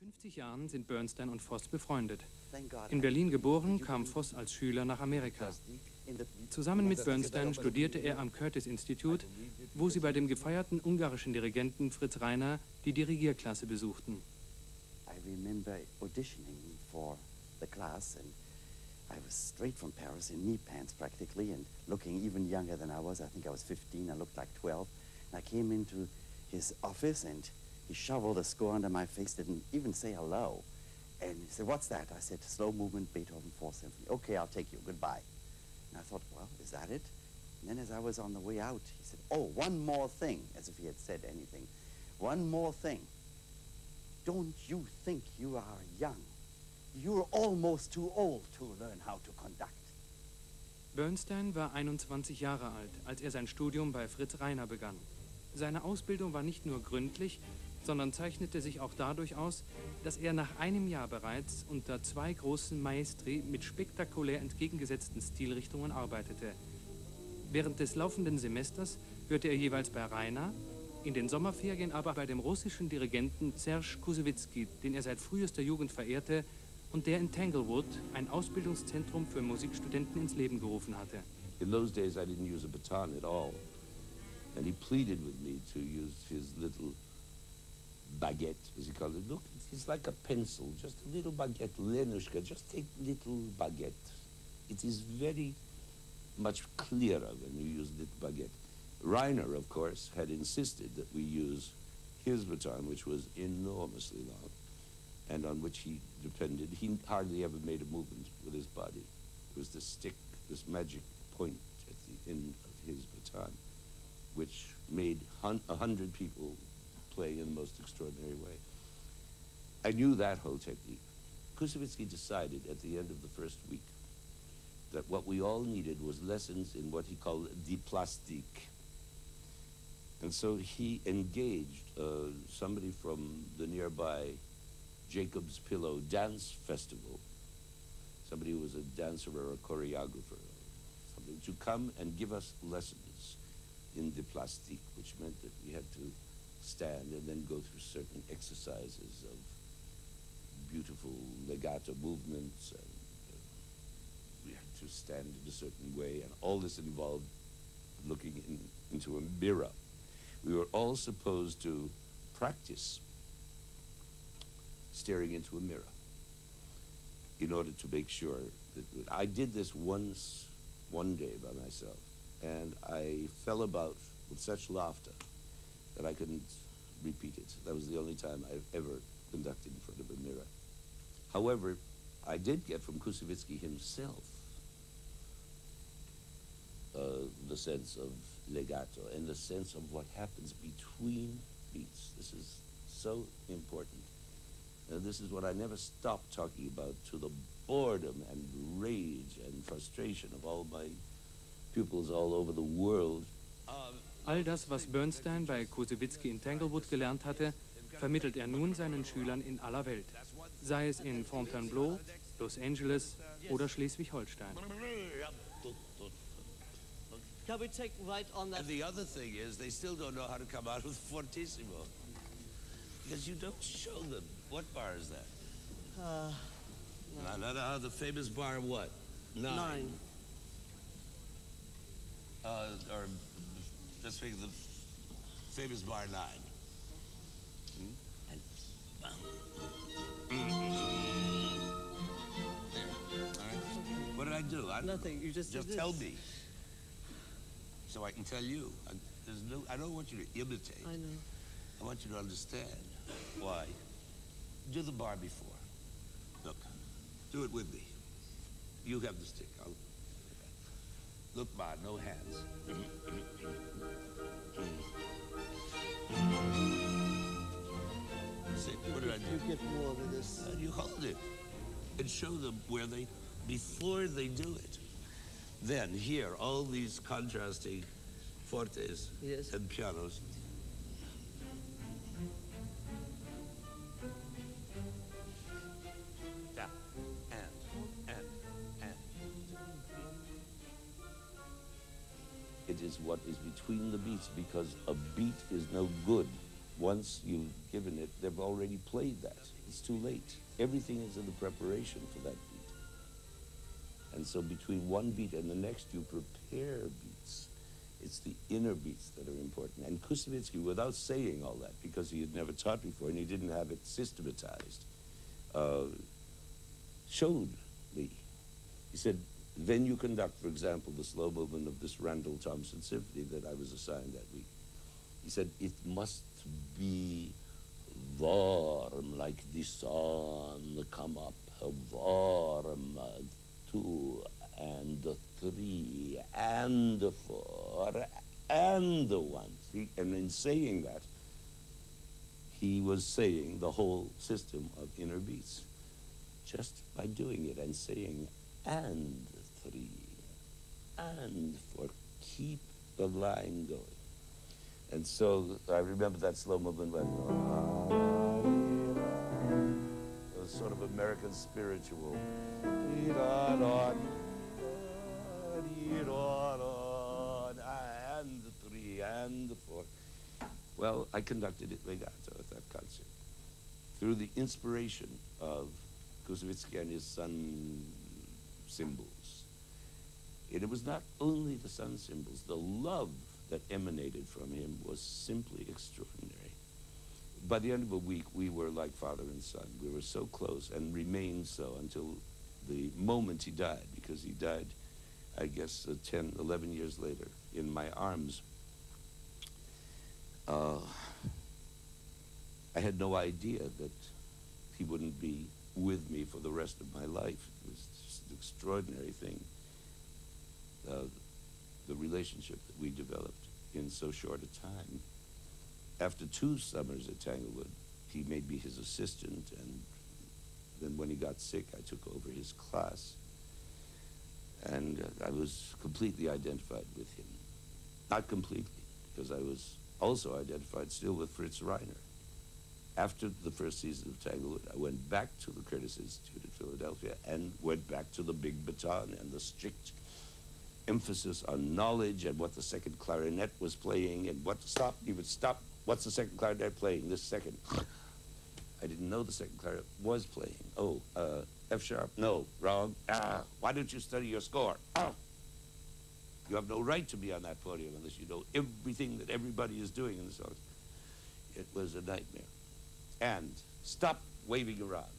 50 Jahren sind Bernstein und Voss befreundet. In Berlin geboren, kam Voss als Schüler nach Amerika. Zusammen mit Bernstein studierte er am Curtis-Institut, wo sie bei dem gefeierten ungarischen Dirigenten Fritz Reiner die Dirigierklasse besuchten. I remember auditioning for the class, and I was straight from Paris in knee pants practically, and looking even younger than I was. I think I was 15, I looked like 12. And I came into his office, and he shoveled a score under my face, didn't even say hello. And he said, "What's that?" I said, "Slow movement, Beethoven 4th Symphony." "Okay, I'll take you, goodbye." And I thought, well, is that it? And then as I was on the way out, he said, "Oh, one more thing," as if he had said anything. "One more thing. Don't you think you are young? You're almost too old to learn how to conduct." Bernstein war 21 Jahre alt, als er sein Studium bei Fritz Reiner begann. Seine Ausbildung war nicht nur gründlich, sondern zeichnete sich auch dadurch aus, dass er nach einem Jahr bereits unter zwei großen Maestri mit spektakulär entgegengesetzten Stilrichtungen arbeitete. Während des laufenden Semesters hörte er jeweils bei Reiner, in den Sommerferien aber bei dem russischen Dirigenten Serge Koussevitzky, den er seit frühester Jugend verehrte und der in Tanglewood ein Ausbildungszentrum für Musikstudenten ins Leben gerufen hatte. In those days I didn't use a baton at all, and he pleaded with me to use his little baguette, as he called it. Look, it's like a pencil, just a little baguette, Lenushka, just take little baguette. It is very much clearer when you use little baguette. Reiner, of course, had insisted that we use his baton, which was enormously long, and on which he depended. He hardly ever made a movement with his body. It was the stick, this magic point at the end of his baton, which made 100 people play in the most extraordinary way. I knew that whole technique. Koussevitzky decided at the end of the first week that what we all needed was lessons in what he called die plastique. And so he engaged somebody from the nearby Jacob's Pillow Dance Festival, somebody who was a dancer or a choreographer, something, to come and give us lessons in the plastique, which meant that we had to stand and then go through certain exercises of beautiful legato movements, and we had to stand in a certain way, and all this involved looking into a mirror. We were all supposed to practice staring into a mirror in order to make sure that I did this once, one day by myself, and I fell about with such laughter that I couldn't repeat it. That was the only time I've ever conducted in front of a mirror. However, I did get from Koussevitzky himself the sense of legato and the sense of what happens between beats. This is so important. This is what I never stopped talking about, to the boredom and rage and frustration of all my pupils all over the world. All das, was Bernstein bei Koussevitzky in Tanglewood gelernt hatte, vermittelt er nun seinen Schülern in aller Welt. Sei es in Fontainebleau, Los Angeles oder Schleswig-Holstein. Can we take right on that? And the other thing is, they still don't know how to come out with fortissimo. Because you don't show them. What bar is that? No. The famous bar, what? Nine. Or let's think of the famous bar 9. And there. All right. What did I do? Nothing. You just tell me, so I can tell you. I don't want you to imitate. I know. I want you to understand why. Do the bar before. Look, do it with me. You have the stick. Look, bar, no hands. See, what did I do? You get more of this. You hold it and show them where before they do it. Then here, all these contrasting fortes and pianos. Tap, and. It is what is between the beats, because a beat is no good once you've given it, they've already played that. It's too late. Everything is in the preparation for that beat. And so between one beat and the next, you prepare beats. It's the inner beats that are important. And Kusevitsky, without saying all that, because he had never taught before and he didn't have it systematized, showed me. He said, when you conduct, for example, the slow movement of this Randall Thompson symphony that I was assigned that week, he said, it must be warm, like the sun come up, warm, 2 and 3 and 4 and 1. And in saying that, he was saying the whole system of inner beats, just by doing it and saying, and 3 and 4, keep the line going. And so I remember that slow movement went, it was sort of American spiritual. And 3 and 4. Well, I conducted it legato at that concert. Through the inspiration of Kusevitsky and his sun symbols. And it was not only the sun symbols, the love that emanated from him was simply extraordinary. By the end of a week, we were like father and son. We were so close and remained so until the moment he died, because he died, I guess, 10, 11 years later in my arms. I had no idea that he wouldn't be with me for the rest of my life. It was just an extraordinary thing, the relationship that we developed in so short a time. After 2 summers at Tanglewood, he made me his assistant, and then when he got sick, I took over his class. And I was completely identified with him. Not completely, because I was also identified still with Fritz Reiner. After the first season of Tanglewood, I went back to the Curtis Institute at Philadelphia and went back to the big baton and the strict emphasis on knowledge and what the second clarinet was playing and what to stop. He would stop. What's the second clarinet playing? This second. I didn't know the second clarinet was playing. Oh, F sharp? No, wrong. Why don't you study your score? You have no right to be on that podium unless you know everything that everybody is doing in the song. It was a nightmare. And stop waving around.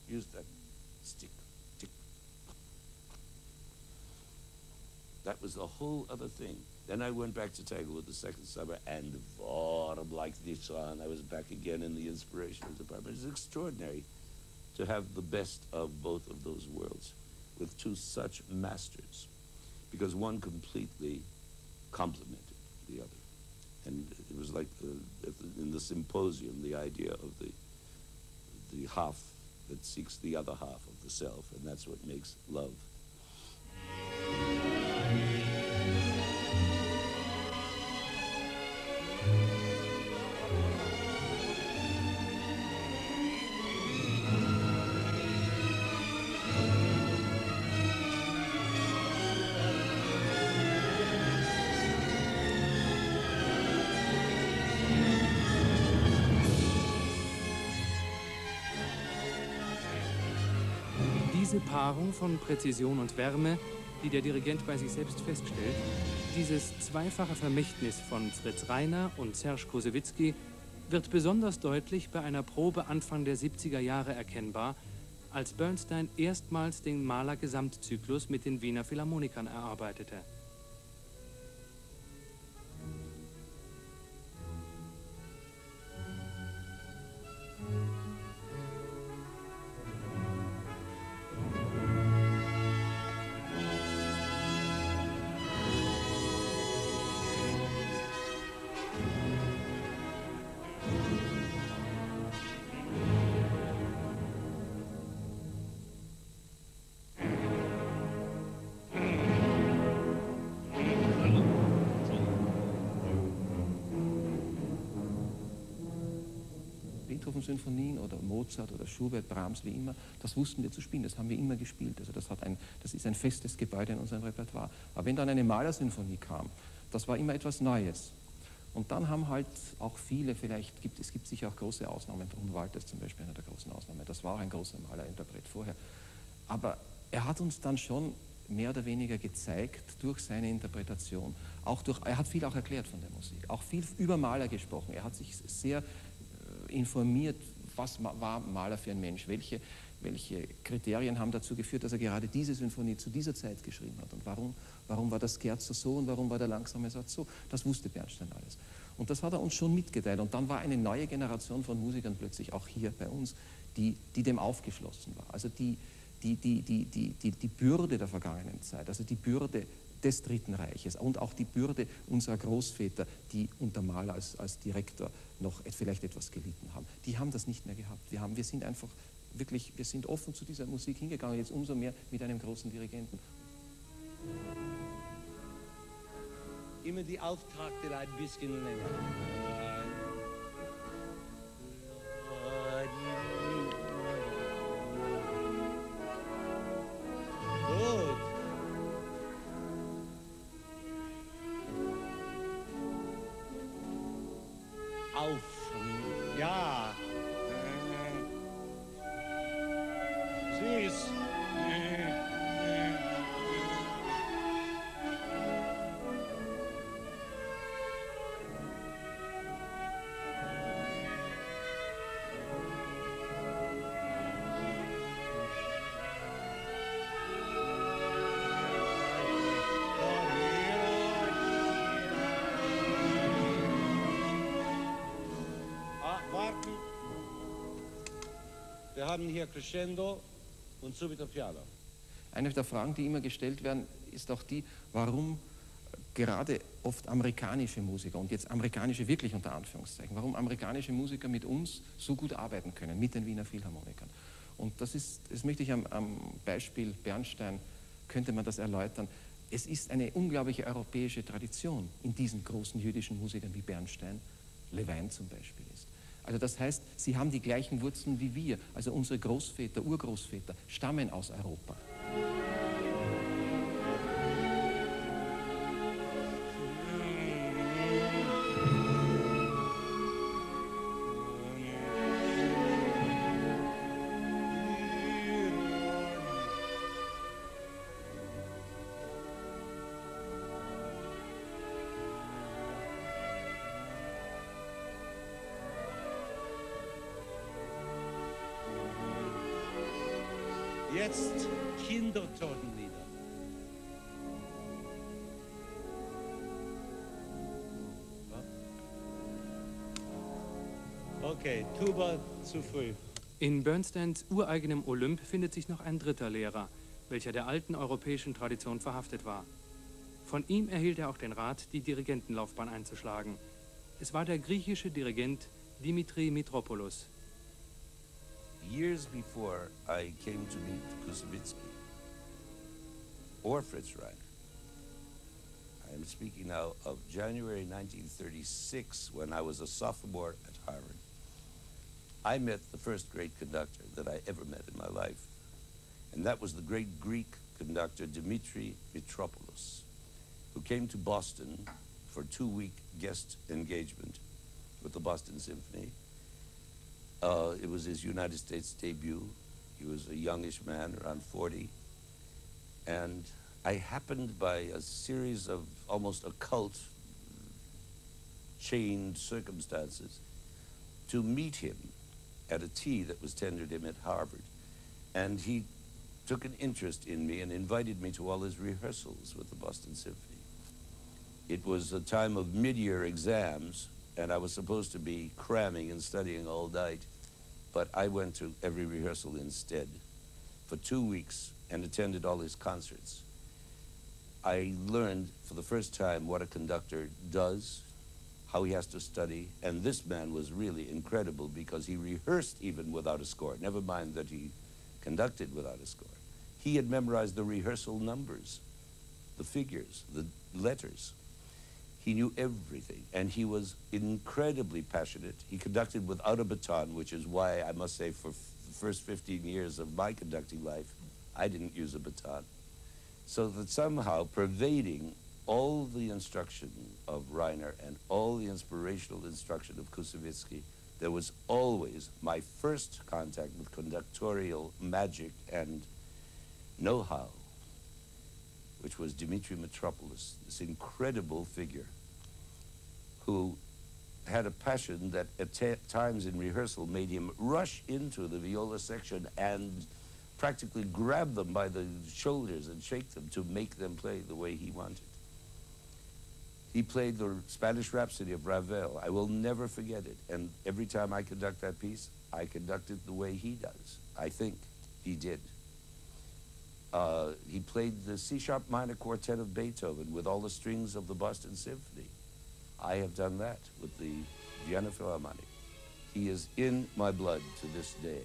Use that stick. Tick. That was the whole other thing. Then I went back to Tanglewood the second summer, and warm like this on, I was back again in the inspirational department. It's extraordinary to have the best of both of those worlds with 2 such masters, because one completely complemented the other. And it was like in the symposium, the idea of the half that seeks the other half of the self, and that's what makes love. Diese Paarung von Präzision und Wärme, die der Dirigent bei sich selbst feststellt, dieses zweifache Vermächtnis von Fritz Reiner und Serge Kusevitsky wird besonders deutlich bei einer Probe Anfang der 70er Jahre erkennbar, als Bernstein erstmals den Mahler-Gesamtzyklus mit den Wiener Philharmonikern erarbeitete. Beethoven-Symphonien oder Mozart oder Schubert, Brahms, wie immer, das wussten wir zu spielen, das haben wir immer gespielt. Also das ist ein festes Gebäude in unserem Repertoire. Aber wenn dann eine Mahler-Symphonie kam, das war immer etwas Neues. Und dann haben halt auch viele, es gibt sicher auch große Ausnahmen, Brun Walter ist zum Beispiel einer der großen Ausnahmen, das war auch ein großer Malerinterpret vorher. Aber er hat uns dann schon mehr oder weniger gezeigt durch seine Interpretation, er hat viel auch erklärt von der Musik, auch viel über Maler gesprochen, er hat sich sehr informiert, was war Maler für ein Mensch, welche Kriterien haben dazu geführt, dass er gerade diese Symphonie zu dieser Zeit geschrieben hat und warum war das Scherzo so und warum war der langsame Satz so, das wusste Bernstein alles. Und das hat er uns schon mitgeteilt und dann war eine neue Generation von Musikern plötzlich auch hier bei uns, die dem aufgeschlossen war, also die Bürde der vergangenen Zeit, also die Bürde des Dritten Reiches und auch die Bürde unserer Großväter, die unter Mahler als Direktor noch vielleicht etwas gelitten haben. Die haben das nicht mehr gehabt. Wir sind einfach wirklich, wir sind offen zu dieser Musik hingegangen, jetzt umso mehr mit einem großen Dirigenten. Immer die Auftakte ein bisschen länger. Gut. Auf. Ja. Süß. Wir haben hier Crescendo und subito piano. Eine der Fragen, die immer gestellt werden, ist auch die, warum gerade oft amerikanische Musiker, und jetzt amerikanische wirklich unter Anführungszeichen, warum amerikanische Musiker mit uns so gut arbeiten können, mit den Wiener Philharmonikern. Und das möchte ich am Beispiel Bernstein, könnte man das erläutern. Es ist eine unglaubliche europäische Tradition in diesen großen jüdischen Musikern wie Bernstein, Levin zum Beispiel ist. Also das heißt, sie haben die gleichen Wurzeln wie wir. Also unsere Großväter, Urgroßväter stammen aus Europa. Jetzt Kindertotenlieder. Okay, Tuba zu früh. In Bernsteins ureigenem Olymp findet sich noch ein dritter Lehrer, welcher der alten europäischen Tradition verhaftet war. Von ihm erhielt er auch den Rat, die Dirigentenlaufbahn einzuschlagen. Es war der griechische Dirigent Dimitri Mitropoulos. Years before I came to meet Kusevitsky or Fritz Reiner, I am speaking now of January 1936, when I was a sophomore at Harvard. I met the first great conductor that I ever met in my life, and that was the great Greek conductor Dimitri Mitropoulos, who came to Boston for a 2-week guest engagement with the Boston Symphony. It was his United States debut. He was a youngish man, around 40. And I happened by a series of almost occult chained circumstances to meet him at a tea that was tendered him at Harvard. And he took an interest in me and invited me to all his rehearsals with the Boston Symphony. It was a time of mid-year exams, and I was supposed to be cramming and studying all night, but I went to every rehearsal instead for 2 weeks and attended all his concerts. I learned for the first time what a conductor does, how he has to study, and this man was really incredible because he rehearsed even without a score, never mind that he conducted without a score. He had memorized the rehearsal numbers, the figures, the letters. He knew everything, and he was incredibly passionate. He conducted without a baton, which is why I must say for the first 15 years of my conducting life, I didn't use a baton. So that somehow pervading all the instruction of Reiner and all the inspirational instruction of Kusevitsky, there was always my first contact with conductorial magic and know-how, which was Dimitri Mitropoulos, this incredible figure who had a passion that at times in rehearsal made him rush into the viola section and practically grab them by the shoulders and shake them to make them play the way he wanted. He played the Spanish Rhapsody of Ravel. I will never forget it. And every time I conduct that piece, I conduct it the way he does. I think he did. He played the C-sharp minor quartet of Beethoven with all the strings of the Boston Symphony. I have done that with the Vienna Philharmonic. He is in my blood to this day.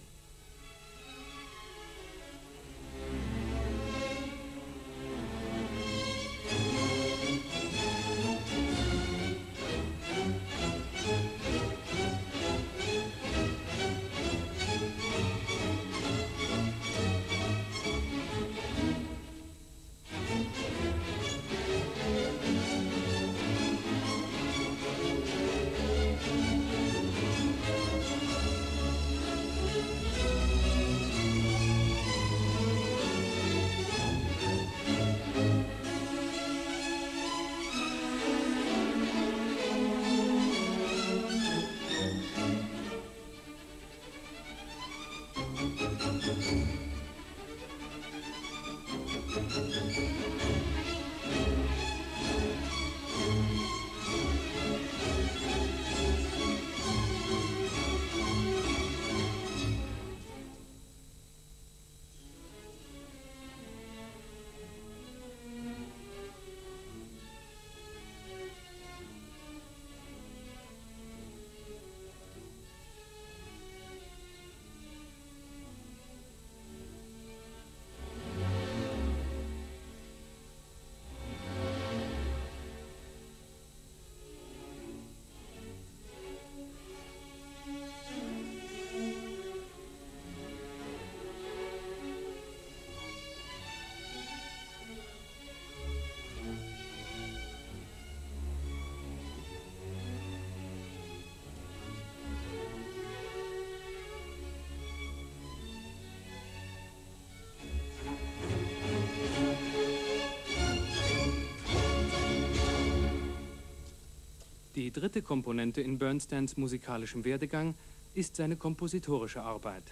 Die dritte Komponente in Bernsteins musikalischem Werdegang ist seine kompositorische Arbeit.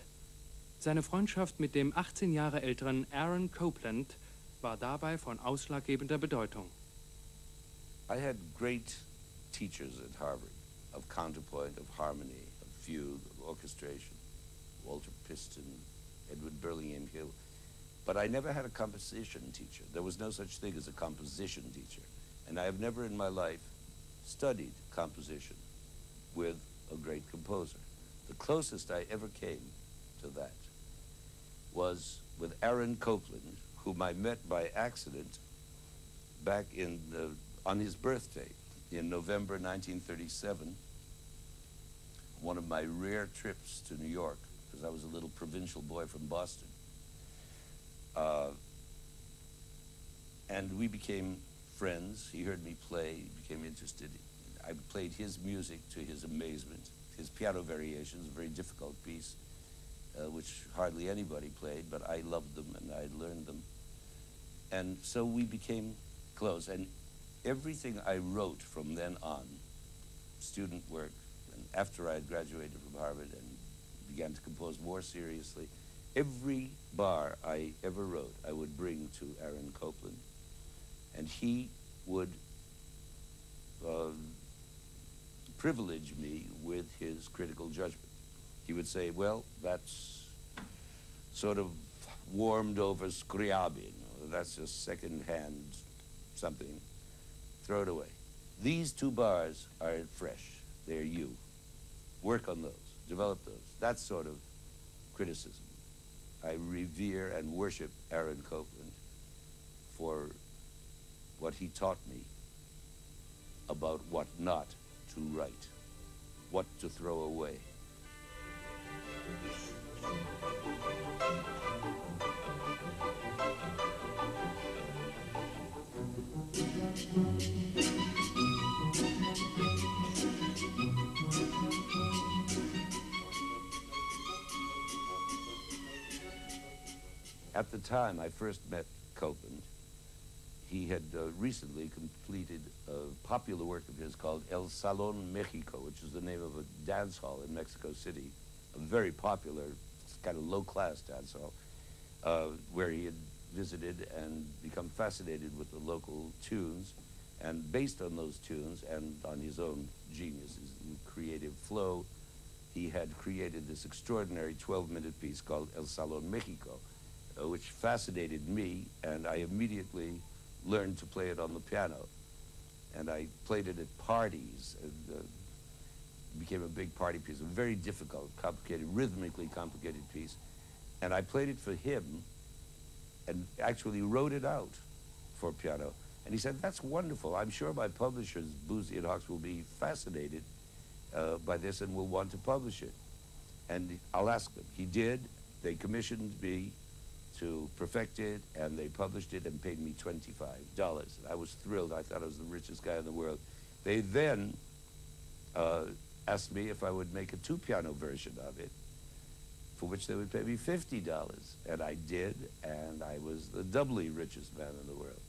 Seine Freundschaft mit dem 18 Jahre älteren Aaron Copland war dabei von ausschlaggebender Bedeutung. I had great teachers at Harvard of counterpoint, of harmony, of fugue, of orchestration, Walter Piston, Edward Burlingame Hill. But I never had a composition teacher. There was no such thing as a composition teacher. And I have never in my life studied composition with a great composer. The closest I ever came to that was with Aaron Copland, whom I met by accident back on his birthday in November 1937, one of my rare trips to New York, because I was a little provincial boy from Boston. And we became friends. He heard me play, he became interested. I played his music to his amazement. His piano variations, a very difficult piece, which hardly anybody played, but I loved them and I learned them. And so we became close. And everything I wrote from then on, student work, and after I had graduated from Harvard and began to compose more seriously, every bar I ever wrote, I would bring to Aaron Copland, and he would privilege me with his critical judgment. He would say, well, that's sort of warmed over Scriabin, or that's just second-hand something, throw it away. These two bars are fresh, they're you. Work on those, develop those. That sort of criticism. I revere and worship Aaron Copland for what he taught me about what not to write, what to throw away. At the time I first met Copland, he had recently completed a popular work of his called El Salón Mexico, which is the name of a dance hall in Mexico City, a very popular, kind of low-class dance hall, where he had visited and become fascinated with the local tunes. And based on those tunes and on his own genius, his creative flow, he had created this extraordinary 12-minute piece called El Salón Mexico, which fascinated me, and I immediately learned to play it on the piano. And I played it at parties, and it became a big party piece, a very difficult, complicated, rhythmically complicated piece. And I played it for him and actually wrote it out for piano. And he said, that's wonderful. I'm sure my publishers, Boozy and Hawks, will be fascinated by this and will want to publish it. And I'll ask them. He did. They commissioned me to perfect it, and they published it and paid me $25. And I was thrilled. I thought I was the richest guy in the world. They then asked me if I would make a two-piano version of it, for which they would pay me $50. And I did, and I was the doubly richest man in the world.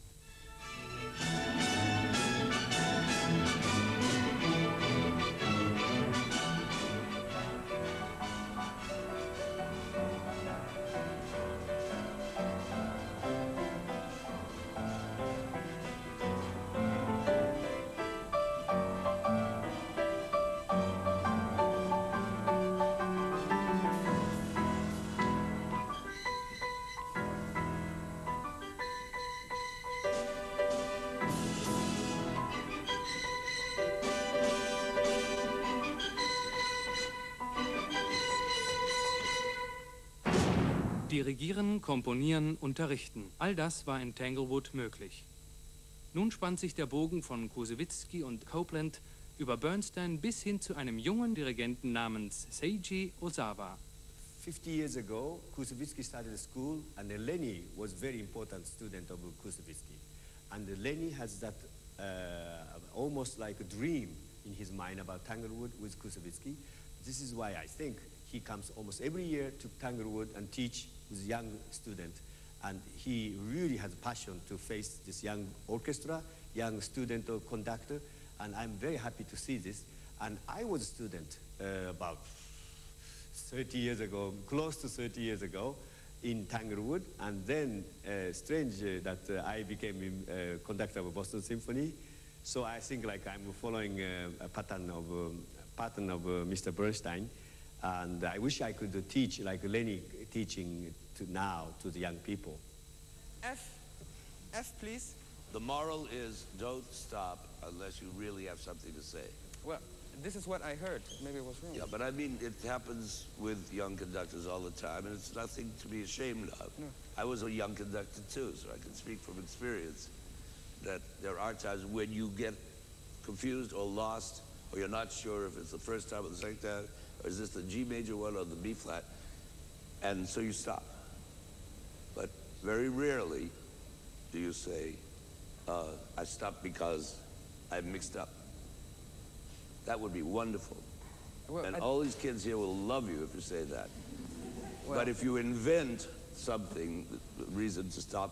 Dirigieren, komponieren, unterrichten. All das war in Tanglewood möglich. Nun spannt sich der Bogen von Koussevitzky und Copland über Bernstein bis hin zu einem jungen Dirigenten namens Seiji Ozawa. 50 years ago, Koussevitzky started a school, and Lenny was a very important student of Koussevitzky. And Lenny has that almost like a dream in his mind about Tanglewood with Koussevitzky. This is why I think he comes almost every year to Tanglewood and teach with young student. And he really has a passion to face this young orchestra, young student or conductor. And I'm very happy to see this. And I was a student about 30 years ago, close to 30 years ago, in Tanglewood. And then, strange that I became a conductor of Boston Symphony. So I think like I'm following a pattern of Mr. Bernstein. And I wish I could teach like Lenny teaching now to the young people. F, please. The moral is don't stop unless you really have something to say. Well, this is what I heard. Maybe it was wrong. Yeah, but I mean, it happens with young conductors all the time, and it's nothing to be ashamed of. No. I was a young conductor too, so I can speak from experience that there are times when you get confused or lost, or you're not sure if it's the first time or the second time, or is this the G major one or the B flat, and so you stop. But very rarely do you say, I stopped because I mixed up. That would be wonderful. Well, and all these kids here will love you if you say that. Well, but if you invent something, the reason to stop,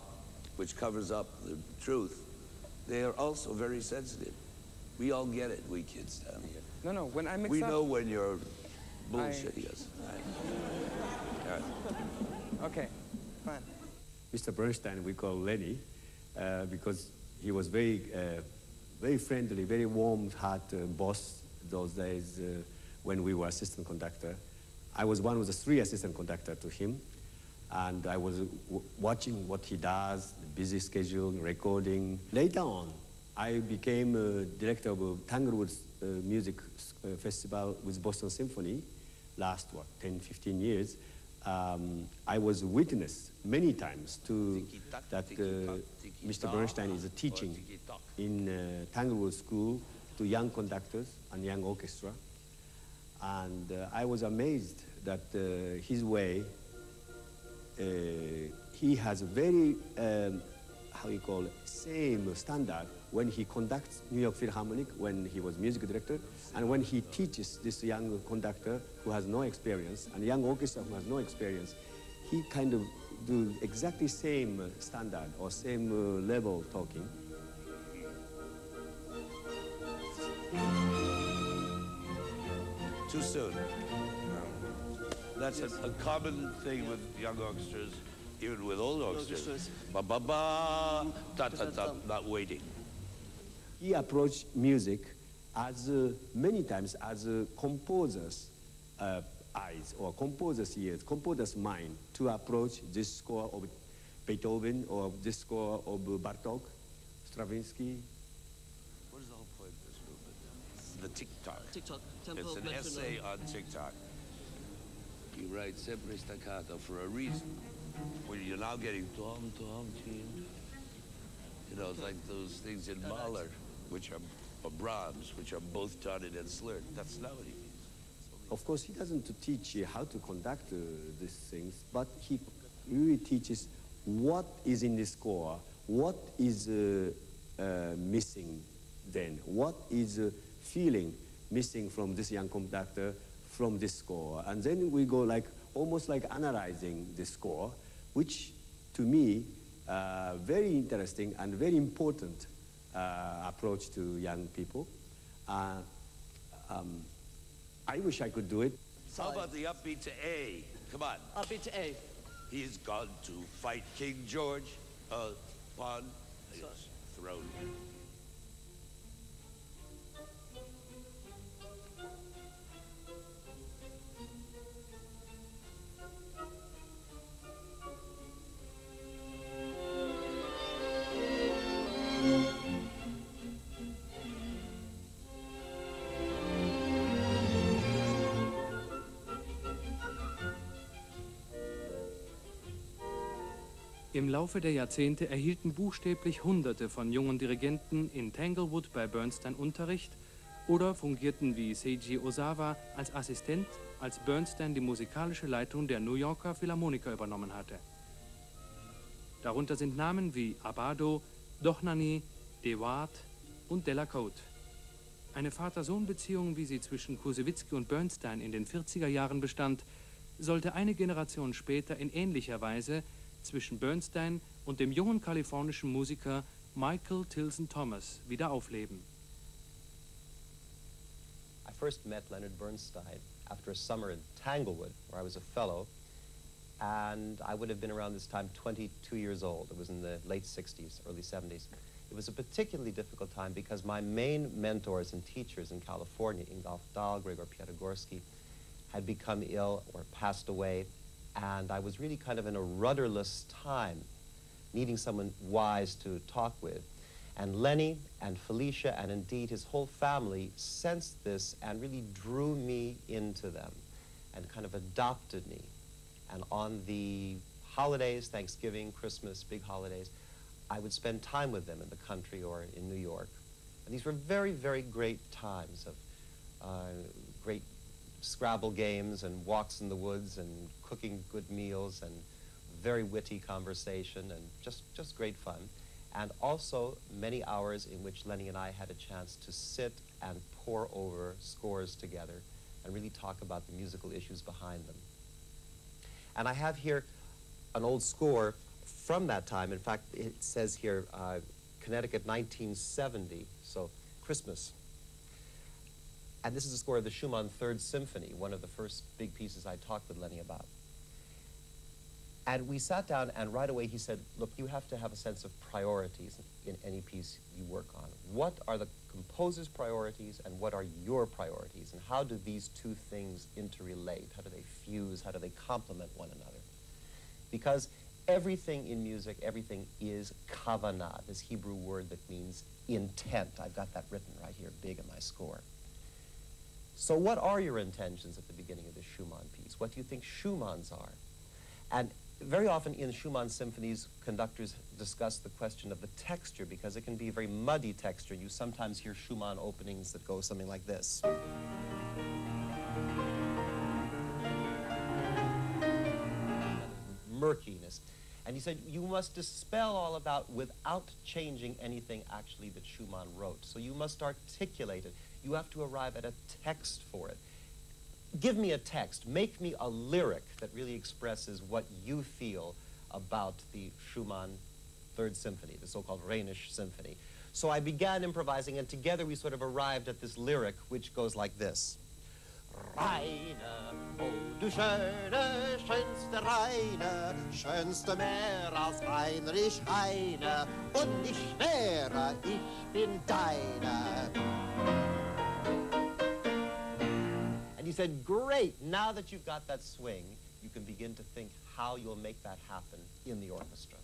which covers up the truth, they are also very sensitive. We all get it, we kids down here. no, when I mix We up... know when you're bullshitting us. All right. Okay, fine. Mr. Bernstein, we call Lenny, because he was very friendly, very warm-hearted boss those days when we were assistant conductor. I was one of the 3 assistant conductors to him, and I was watching what he does, the busy schedule, recording. Later on, I became director of Tanglewood Music Festival with Boston Symphony, last, 10, 15 years. I was witness many times to that Mr. Bernstein is teaching in Tanglewood School to young conductors and young orchestra. And I was amazed that his way, he has a very, how you call it, same standard when he conducts New York Philharmonic, when he was music director, and when he teaches this young conductor who has no experience, and young orchestra who has no experience, he kind of do exactly same standard or same level talking. Too soon. That's a common thing with young orchestras, even with old orchestras. Ba ba ba, ta ta ta, not waiting. He approached music as many times as a composer's eyes or composer's ears, composer's mind to approach this score of Beethoven or this score of Bartók, Stravinsky. What is the whole point of this movement? The tick-tock. Tick-tock, tempo, It's an metronome. essay on tick-tock. He writes sempre staccato for a reason. When you're now getting tom, tom, tim. You know, it's like those things in Mahler, which are, or Brahms, which are both dotted and slurred. That's not what he means. Of course, he doesn't teach how to conduct these things, but he really teaches what is in the score, what is missing then, what is feeling missing from this young conductor, from this score. And then we go like, almost like analyzing the score, which to me, very interesting and very important approach to young people. I wish I could do it. How about the upbeat to A? Come on. Upbeat to A. He's gone to fight King George upon his throne. Im Laufe der Jahrzehnte erhielten buchstäblich Hunderte von jungen Dirigenten in Tanglewood bei Bernstein Unterricht oder fungierten wie Seiji Ozawa als Assistent, als Bernstein die musikalische Leitung der New Yorker Philharmoniker übernommen hatte. Darunter sind Namen wie Abbado, Dohnanyi, DeWatt und Delacote. Eine Vater-Sohn-Beziehung, wie sie zwischen Kusewitzki und Bernstein in den 40er Jahren bestand, sollte eine Generation später in ähnlicher Weise zwischen Bernstein und dem jungen kalifornischen Musiker Michael Tilson Thomas wieder aufleben. I first met Leonard Bernstein after a summer in Tanglewood, where I was a fellow, and I would have been around this time 22 years old. It was in the late 60s, early 70s. It was a particularly difficult time because my main mentors and teachers in California, Ingolf Dahl, Gregor Piatigorsky, had become ill or passed away, and I was really kind of in a rudderless time, needing someone wise to talk with. And Lenny and Felicia and indeed his whole family sensed this and really drew me into them and kind of adopted me. And on the holidays, Thanksgiving, Christmas, big holidays, I would spend time with them in the country or in New York. And these were very, very great times of great Scrabble games and walks in the woods and cooking good meals and very witty conversation and just great fun. And also many hours in which Lenny and I had a chance to sit and pore over scores together and really talk about the musical issues behind them. And I have here an old score from that time. In fact, it says here, Connecticut 1970, so Christmas. And this is a score of the Schumann Third Symphony, one of the first big pieces I talked with Lenny about. And we sat down, and right away he said, look, you have to have a sense of priorities in any piece you work on. What are the composer's priorities, and what are your priorities? And how do these two things interrelate? How do they fuse? How do they complement one another? Because everything in music, everything is kavanah, this Hebrew word that means intent. I've got that written right here, big in my score. So what are your intentions at the beginning of the Schumann piece? What do you think Schumann's are? And very often in Schumann symphonies, conductors discuss the question of the texture because it can be a very muddy texture. You sometimes hear Schumann openings that go something like this. Murkiness. And he said, you must dispel all about without changing anything actually that Schumann wrote. So you must articulate it. You have to arrive at a text for it. Give me a text. Make me a lyric that really expresses what you feel about the Schumann Third Symphony, the so-called Rhenish Symphony. So I began improvising, and together we sort of arrived at this lyric, which goes like this. Reine, oh du schöne, schönste Reine, schönste Meer als Heinrich Heine, und ich schwöre, ich bin deine. And he said, great, now that you've got that swing, you can begin to think how you'll make that happen in the orchestra.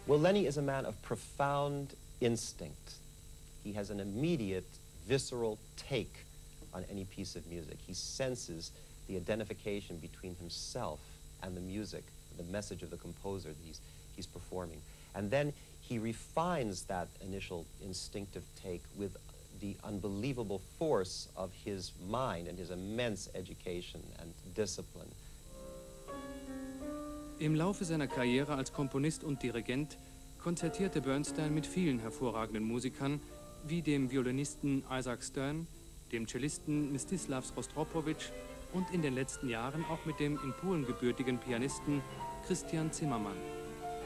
Well, Lenny is a man of profound instinct. He has an immediate, visceral take on any piece of music. He senses the identification between himself and the music, the message of the composer that he's performing. And then he refines that initial instinctive take with the unbelievable force of his mind and his immense education and discipline. Im Laufe seiner Karriere als Komponist und Dirigent konzertierte Bernstein mit vielen hervorragenden Musikern, wie dem Violinisten Isaac Stern, dem Cellisten Mstisław Rostropowitsch und in den letzten Jahren auch mit dem in Polen gebürtigen Pianisten Krystian Zimermann.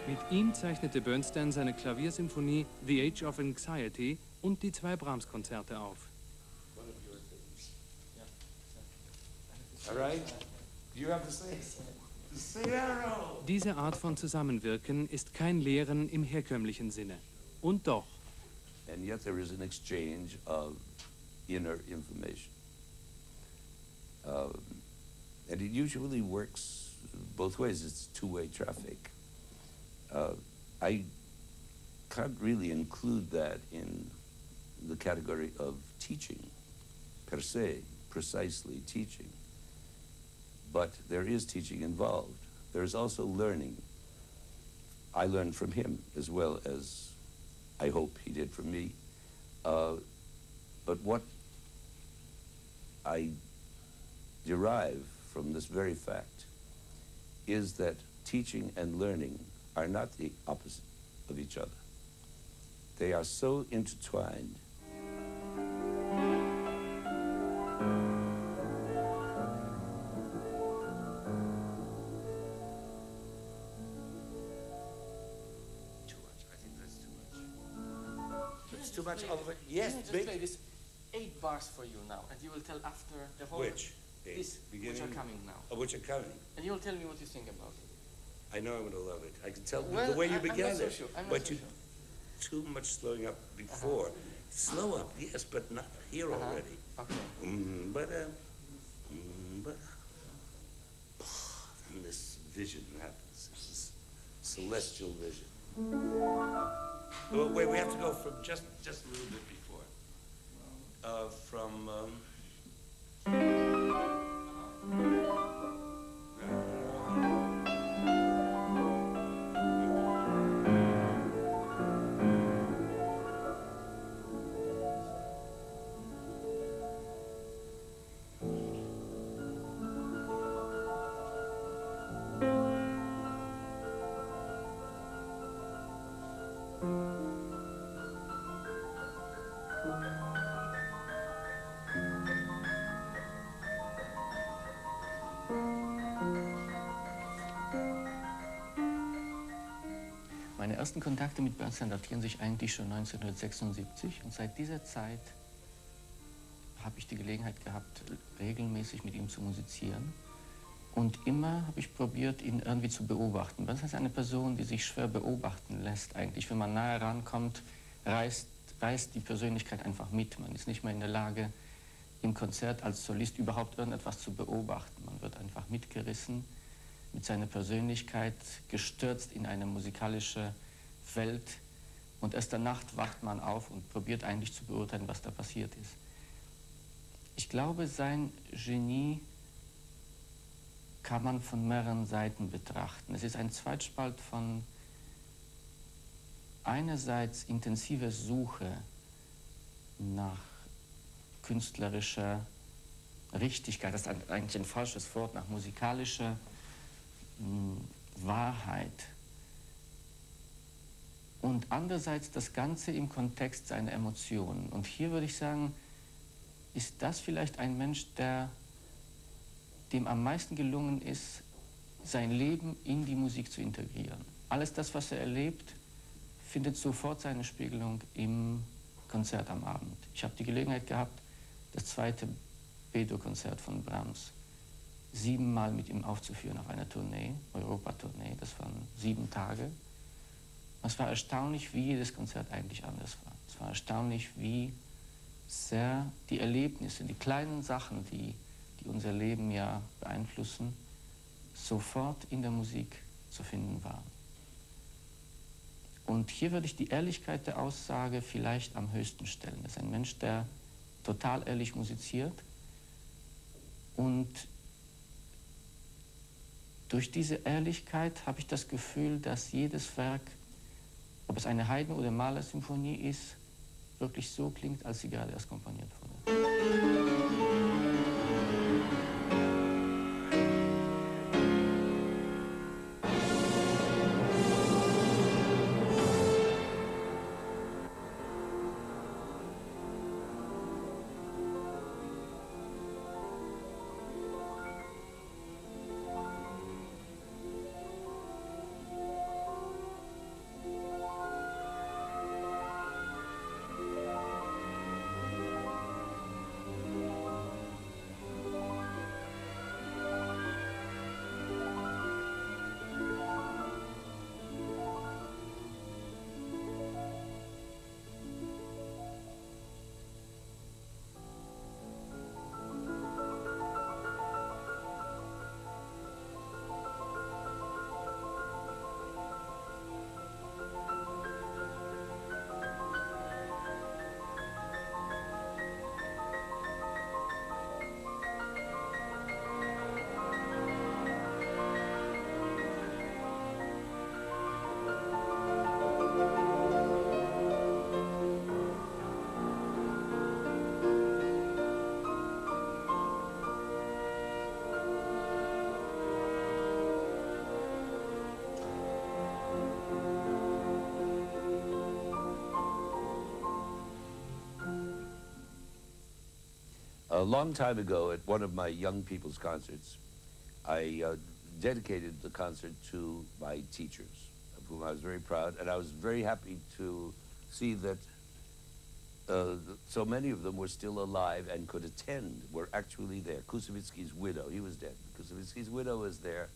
Mit ihm zeichnete Bernstein seine Klaviersymphonie The Age of Anxiety und die 2 Brahms-Konzerte auf. All right? You have to say. Diese Art von Zusammenwirken ist kein Lehren im herkömmlichen Sinne. Und doch. And yet there is an exchange of inner information. And it usually works both ways. It's two-way traffic. I can't really include that in the category of teaching, per se, precisely teaching. But there is teaching involved. There is also learning. I learned from him as well as I hope he did from me. But what I derive from this very fact is that teaching and learning are not the opposite of each other. They are so intertwined. Too much of it. Yes, just play this 8 bars for you now, and you will tell after the whole. Which? This, which are coming now. Oh, which are coming. And you will tell me what you think about it. I know I'm going to love it. I can tell well, the way you began so it. sure. But you too much slowing up before. Slow up, yes, but not here already. Okay. And this vision happens. This celestial vision. Oh, wait, we have to go from just a little bit before. Meine ersten Kontakte mit Bernstein datieren sich eigentlich schon 1976 und seit dieser Zeit habe ich die Gelegenheit gehabt, regelmäßig mit ihm zu musizieren. Und immer habe ich probiert, ihn irgendwie zu beobachten. Bernstein ist eine Person, die sich schwer beobachten lässt eigentlich. Wenn man nahe rankommt, reißt die Persönlichkeit einfach mit. Man ist nicht mehr in der Lage, im Konzert als Solist überhaupt irgendetwas zu beobachten. Man wird einfach mitgerissen mit seiner Persönlichkeit, gestürzt in eine musikalische Welt, Und erst der Nacht wacht man auf und probiert eigentlich zu beurteilen, was da passiert ist. Ich glaube, sein Genie kann man von mehreren Seiten betrachten. Es ist ein Zweitspalt von einerseits intensiver Suche nach künstlerischer Richtigkeit, das ist eigentlich ein falsches Wort, nach musikalischer Wahrheit. Und andererseits das Ganze im Kontext seiner Emotionen. Und hier würde ich sagen, ist das vielleicht ein Mensch, dem am meisten gelungen ist, sein Leben in die Musik zu integrieren. Alles das, was er erlebt, findet sofort seine Spiegelung im Konzert am Abend. Ich habe die Gelegenheit gehabt, das zweite Beethoven-Konzert von Brahms 7-mal mit ihm aufzuführen auf einer Tournee, Europatournee. Das waren 7 Tage. Es war erstaunlich, wie jedes Konzert eigentlich anders war. Es war erstaunlich, wie sehr die Erlebnisse, die kleinen Sachen, die unser Leben ja beeinflussen, sofort in der Musik zu finden waren. Und hier würde ich die Ehrlichkeit der Aussage vielleicht am höchsten stellen. Das ist ein Mensch, der total ehrlich musiziert und durch diese Ehrlichkeit habe ich das Gefühl, dass jedes Werk, ob es eine Haydn- oder Mahler-Symphonie ist, wirklich so klingt, als sie gerade erst komponiert wurde. A long time ago, at one of my young people's concerts, I dedicated the concert to my teachers, of whom I was very proud, and I was very happy to see that so many of them were still alive and could attend, were actually there. Kusevitsky's widow, he was dead. Kusevitsky's widow was there,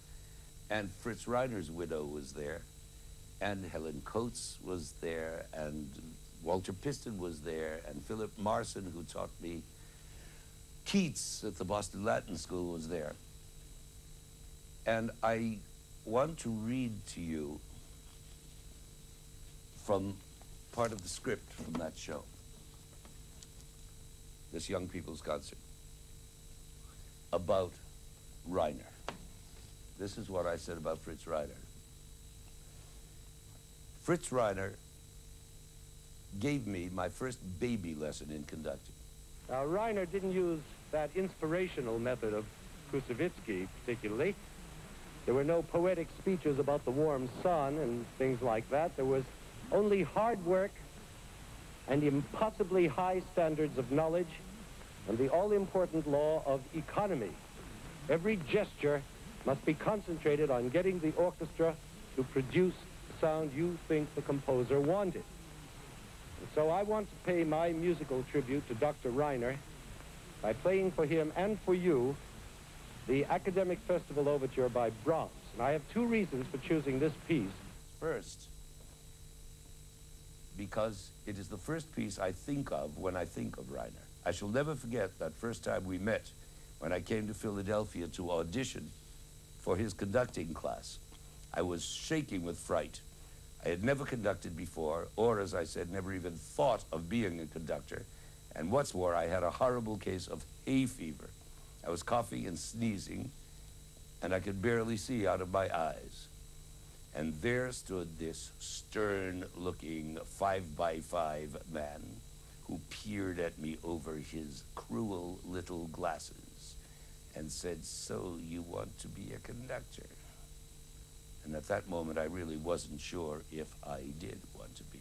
and Fritz Reiner's widow was there, and Helen Coates was there, and Walter Piston was there, and Philip Marson, who taught me Keats at the Boston Latin School, was there. And I want to read to you from part of the script from that show, this young people's concert, about Reiner. This is what I said about Fritz Reiner. Fritz Reiner gave me my first baby lesson in conducting. Now, Reiner didn't use that inspirational method of Kusevitsky particularly. There were no poetic speeches about the warm sun and things like that. There was only hard work and impossibly high standards of knowledge and the all-important law of economy. Every gesture must be concentrated on getting the orchestra to produce the sound you think the composer wanted. And so I want to pay my musical tribute to Dr. Reiner by playing for him and for you the Academic Festival Overture by Brahms. And I have 2 reasons for choosing this piece. First, because it is the first piece I think of when I think of Reiner. I shall never forget that first time we met when I came to Philadelphia to audition for his conducting class. I was shaking with fright. I had never conducted before, or, as I said, never even thought of being a conductor. And what's more, I had a horrible case of hay fever. I was coughing and sneezing, and I could barely see out of my eyes. And there stood this stern-looking 5x5 man who peered at me over his cruel little glasses and said, "So you want to be a conductor?" And at that moment, I really wasn't sure if I did want to be.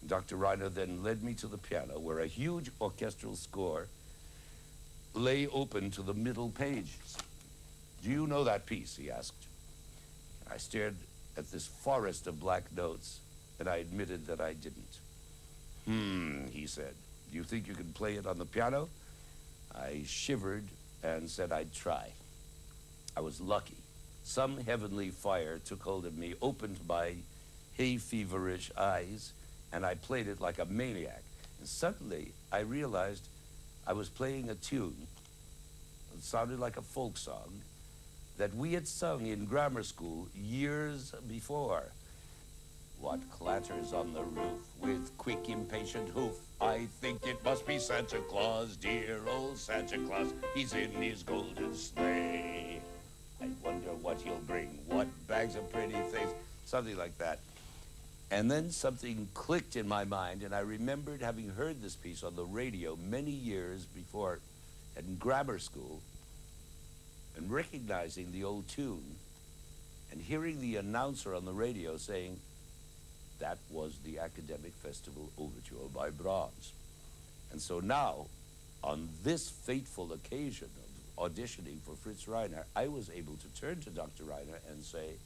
Dr. Reiner then led me to the piano, where a huge orchestral score lay open to the middle pages. "Do you know that piece?" he asked. I stared at this forest of black notes, and I admitted that I didn't. He said, "Do you think you can play it on the piano?" I shivered and said I'd try. I was lucky. Some heavenly fire took hold of me, opened my hay feverish eyes, and I played it like a maniac. And suddenly I realized I was playing a tune that sounded like a folk song that we had sung in grammar school years before. "What clatters on the roof with quick, impatient hoof? I think it must be Santa Claus, dear old Santa Claus. He's in his golden sleigh. I wonder what he'll bring, what bags of pretty things," something like that. And then something clicked in my mind, and I remembered having heard this piece on the radio many years before in grammar school, and recognizing the old tune, and hearing the announcer on the radio saying, that was the Academic Festival Overture by Brahms. And so now, on this fateful occasion of auditioning for Fritz Reiner, I was able to turn to Dr. Reiner and say,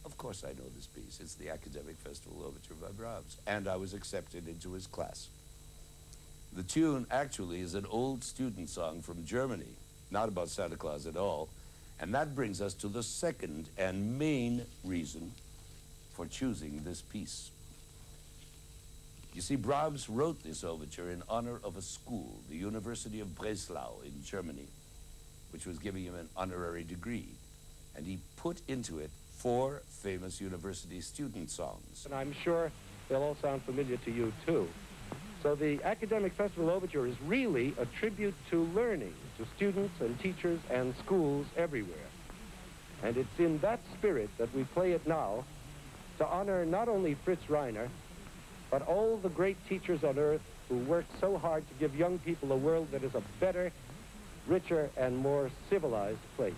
"Of course I know this piece. It's the Academic Festival Overture by Brahms." And I was accepted into his class. The tune actually is an old student song from Germany, not about Santa Claus at all. And that brings us to the second and main reason for choosing this piece. You see, Brahms wrote this overture in honor of a school, the University of Breslau in Germany, which was giving him an honorary degree. And he put into it 4 famous university student songs. And I'm sure they'll all sound familiar to you, too. So the Academic Festival Overture is really a tribute to learning, to students and teachers and schools everywhere. And it's in that spirit that we play it now, to honor not only Fritz Reiner, but all the great teachers on earth who worked so hard to give young people a world that is a better, richer, and more civilized place.